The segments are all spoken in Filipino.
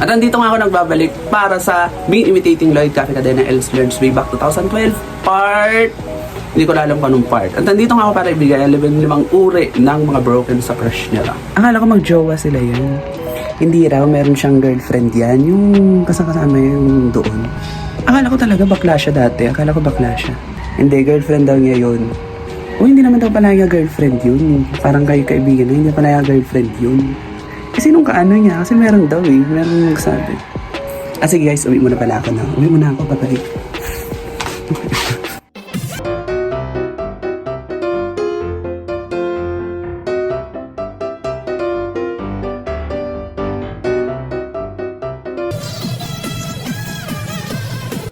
At nandito nga ako nagbabalik para sa Me Imitating Lloyd Cafe Cadena Else Learns way back 2012 part. Hindi ko na alam kung anong part. At nandito nga ako para ibigay ang 15 uri ng mga broken sa crush niya. Akala ko mag-jowa sila yan. Hindi raw, meron siyang girlfriend yan. Yung kasama yung doon. Akala ko talaga bakla siya dati. Akala ko bakla siya. Hindi, girlfriend daw niya yun. O hindi naman daw pala niya girlfriend yun. Parang kayo kaibigan na, hindi pala niya girlfriend yun. Kasi nung kaano niya, kasi meron daw eh. Meron nagsabi. Sige guys, uwi muna pala ako na. Uwi muna ako, babalik.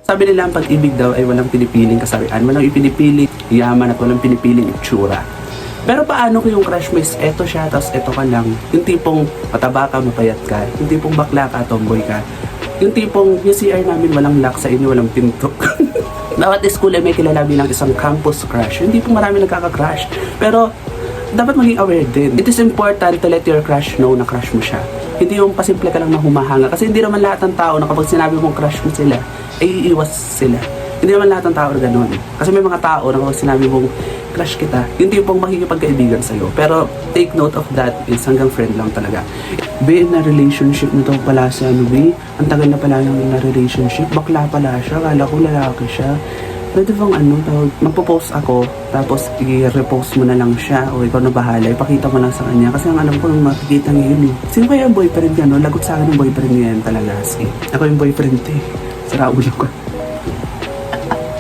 Sabi nila ang pag-ibig daw ay walang pinipiling kasarian, walang ipinipiling yaman at walang pinipiling itsura. Pero paano kung yung crush mo is eto siya, tapos eto ka lang? Yung tipong mataba ka, mapayat ka. Yung tipong bakla ka, tomboy ka. Yung tipong yung CR namin walang lock sa inyo, walang pinto. Bawat school ay may kilala bilang isang campus crush. Yung tipong marami nagkaka-crush. Pero dapat maging aware din. It is important to let your crush know na crush mo siya. Hindi yung pasimple ka lang na humahanga. Kasi hindi naman lahat ng tao na kapag sinabi mong crush mo sila, ay iiwas sila. Hindi naman lahat ng tao na ganun. Kasi may mga tao na kapag sinabi mong crush kita, yung tipong makikipagkaibigan sa'yo. Pero take note of that is hanggang friend lang talaga. Be in a relationship nito pala si Be. Ang tagal na pala yung in a relationship. Bakla pala siya. Kala ko lalaki siya. Pwede bang magpo-post ako, tapos i-repost mo na lang siya o ikaw na bahala, ipakita mo lang sa kanya. Kasi ang alam ko yung makikita niya yun eh. Sino kaya ang boyfriend niya, no? Lagot sa akin ng boyfriend niya yan talaga. Sige. Ako yung boyfriend eh. Sira ulo ko.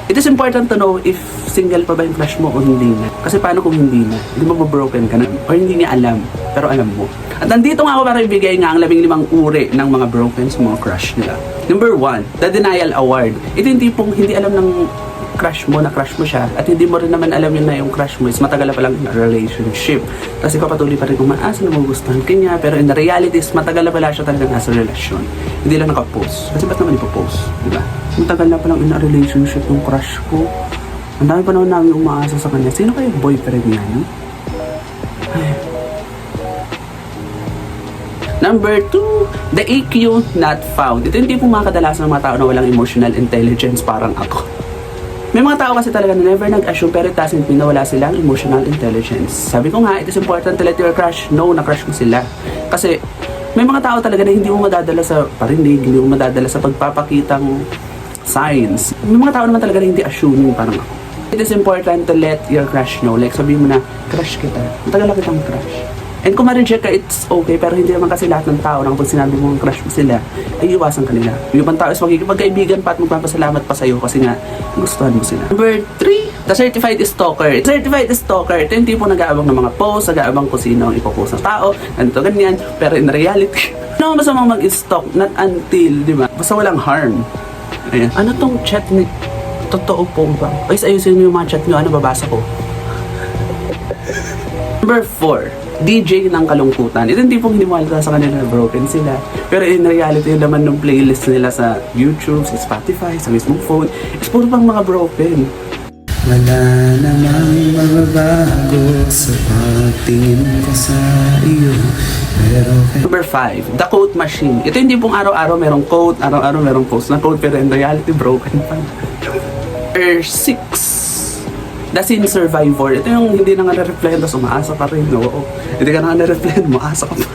It is important to know if single pa ba yung crush mo o hindi na. Kasi paano kung hindi na? Hindi mo broken ka na? Or hindi niya alam, pero alam mo. At nandito nga ako para ibigay nga ang 15 uri ng mga broken sa mga crush nila. Number 1, the denial award. Ito yung tipong hindi alam ng crush mo na crush mo siya at hindi mo rin naman alam yun na yung crush mo is matagal na palang in a relationship. Kasi papatuloy pa rin kung maasa na magustuhan ka niya, pero in the reality is matagal na pala siya talaga nasa relasyon. Hindi lang nakapost. Kasi ba't naman ipopost? Diba? Matagal na palang in a relationship yung crush ko. Ang dami pa naman namin umaasa sa kanya. Sino kaya yung boyfriend niya? No? Number 2, the EQ not found. Ito yung tipong mga kadalasan ng mga tao na walang emotional intelligence parang ako. May mga tao kasi talaga na never nag-assume pero it doesn't mean na wala silang emotional intelligence. Sabi ko nga, it is important to let your crush know na crush mo sila. Kasi may mga tao talaga na hindi mo madadala sa parinig, hindi mo madadala sa pagpapakitang signs. May mga tao naman talaga na hindi assuming parang ako. It is important to let your crush know. Like sabihin mo na, crush kita. Matagal na kitang crush. And kung ma-reject ka, it's okay. Pero hindi naman kasi lahat ng tao na kapag sinabi mo crush mo sila, ay iwasan ka nila. Yung ibang tao is magkikipagkaibigan pa at magpapasalamat pa sa'yo kasi nga gustuhan mo sila. Number 3, the certified stalker. Certified stalker, ito yung tipo nag-aabang ng mga posts, nag-aabang kung sino ang ipopost ng tao, ganito, ganyan. Pero in reality, ano masamang mag-stalk? Not until, di ba? Basta walang harm. Ayan. Ano tong chat ni... Totoo po ba? Ay, ayusin niyo yung mga chat niyo. Ano, babasa ko. Number 4, DJ ng kalungkutan. Ito yung tipong hindi mo halata sa kanila na broken sila. Pero in reality, yung laman ng playlist nila sa YouTube, sa Spotify, sa mismong phone, is puro pang mga broken. Wala namang mababago sa pagtingin ko sa iyo. Pero... Number 5, the quote machine. Ito yung tipong araw-araw merong quote, araw-araw merong post na quote, pero in reality, broken pa. Number 6, the scene survivor. Ito yung hindi na nga na-reply, tapos umaasa pa rin. Oo. Hindi ka na nga na-reply, umaasa ka pa.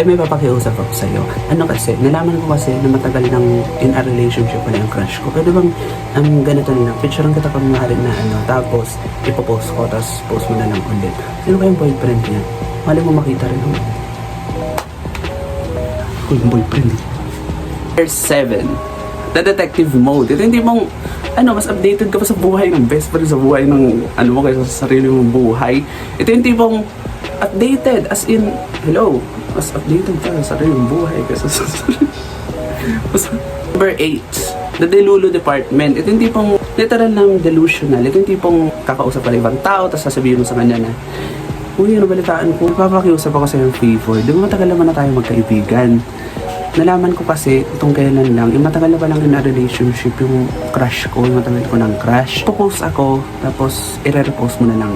Ay, may papakiusap ako sa'yo. Ano kasi, nalaman ko kasi na matagal nang in a relationship pala yung crush ko. Pwede bang, ganito na lang, picturean kita pag mahalin na tapos ipopost ko, tapos post mo na lang ulit. Sino kayong boyfriend niya? Mali mo makita rin ako. Ako yung boyfriend. Number 7, the detective mode. Ito hindi mong, mas updated ka pa sa buhay ng best friend, sa buhay ng, mo kaysa sa sarili mong buhay. Ito yung tipong updated, as in, hello, mas updated ka sa sarili mong buhay kaysa sa sarili. Number 8, the Delulu department. Ito yung tipong, literal ng delusional. Ito yung tipong kakausap pa ng ibang tao, tapos sasabihin mo sa kanya na, uy, ano balitaan ko? Papakiusap ako sa yung favor. Di ba matagal naman na tayo magkaibigan? Nalaman ko kasi itong kailan lang, matagal na pa lang in a relationship yung crush ko, yung matagal ko ng crush. Popost ako, tapos i-repost mo na lang.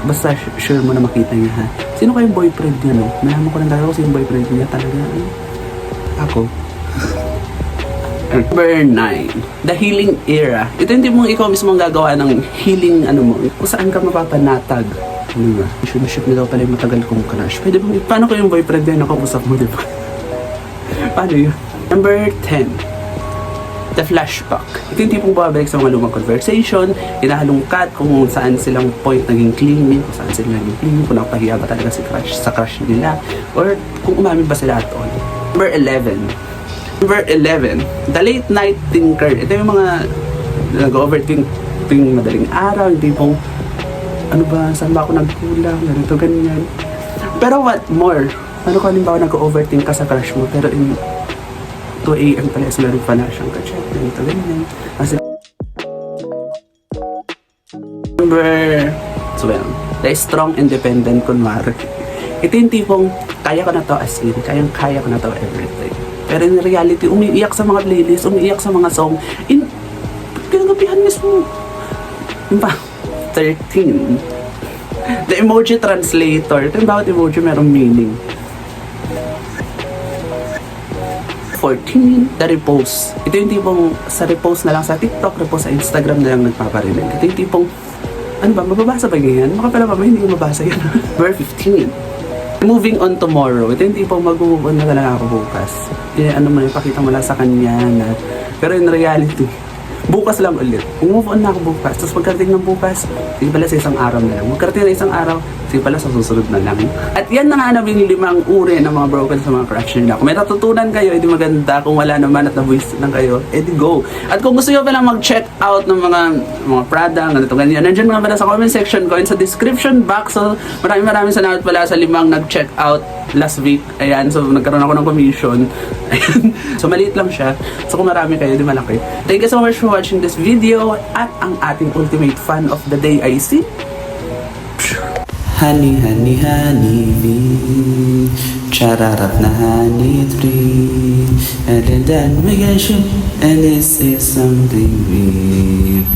Basta sure mo na makita niya ha. Sino kayong boyfriend niya, no? Nalaman ko lang talaga kasi yung boyfriend niya talaga. Ako. Number 9, the healing era. Ito hindi mo ikaw mismo ang gagawa ng healing ano mo, kung saan ka mapapanatag. Ano ba? Ship na daw pala yung matagal kong crush. Pwede ba? Paano ko yung boyfriend na nakausap mo, di ba? Paano yun? Number 10, the flashback. Ito yung tipong babalik sa mga lumang conversation, hinahalungkat kung saan silang point naging clingy, kung saan sila naging clingy, kung napahiya ba talaga si crush sa crush nila, or kung umamin ba sila at all. Number 11, the late night thinker. Ito yung mga nag-overthink tuwing madaling araw, yung tipong, ano ba, saan ba ako nagkulang, ganito, ganyan. Pero what more? Ano kung halimbawa nag-overthink ka sa crush mo, pero in 2 a.m. pala, sila rin pala siyang ka-check, ganito, ganyan. Kasi, number 12, the strong independent kunwari. Ito yung tipong, kaya ko na to as in, kaya ko na to everything. Pero in reality, umiiyak sa mga playlist, umiiyak sa mga song, pinagabihan mismo. Yung pa, 13, the emoji translator. Ito yung bawat emoji merong meaning. 14, the repost. Ito yung tipong sa repost na lang sa TikTok, repost sa Instagram na lang nagpaparinig. Ito yung tipong, ano ba, mababasa ba ganyan? Makapala pa ba, hindi ko mabasa yan. Number 15, moving on tomorrow. Ito yung tipong mag-move on na talaga ako bukas. Ano mo na, ipakita mo lang sa kanya na, pero in reality, bukas lang ulit. Kung move on na ako bukas, tapos pagkarating ng bukas, sige pala sa isang araw na lang. Magkarating na isang araw, sige pala sa susunod na lang. At yan na nga nabing 5 uri ng mga broken sa mga crush nila. Kung may natutunan kayo, edi maganda. Kung wala naman at na-voice lang kayo, edi go. At kung gusto nyo palang mag-check out ng mga Prada, ganito, ganyan, nandiyan mga pala sa comment section ko and sa description box. So, maraming salamat pala sa 5 nag-check out last week. Ayan, so nagkaroon ako ng commission. Ayan. So maliit lang siya. So kung marami kayo, di malaki. Thank you so much for watching this video. At ang ating ultimate fan of the day ay si Honey, honey, honey bee. Chararap na honey tree. And then we get you. And this is something real.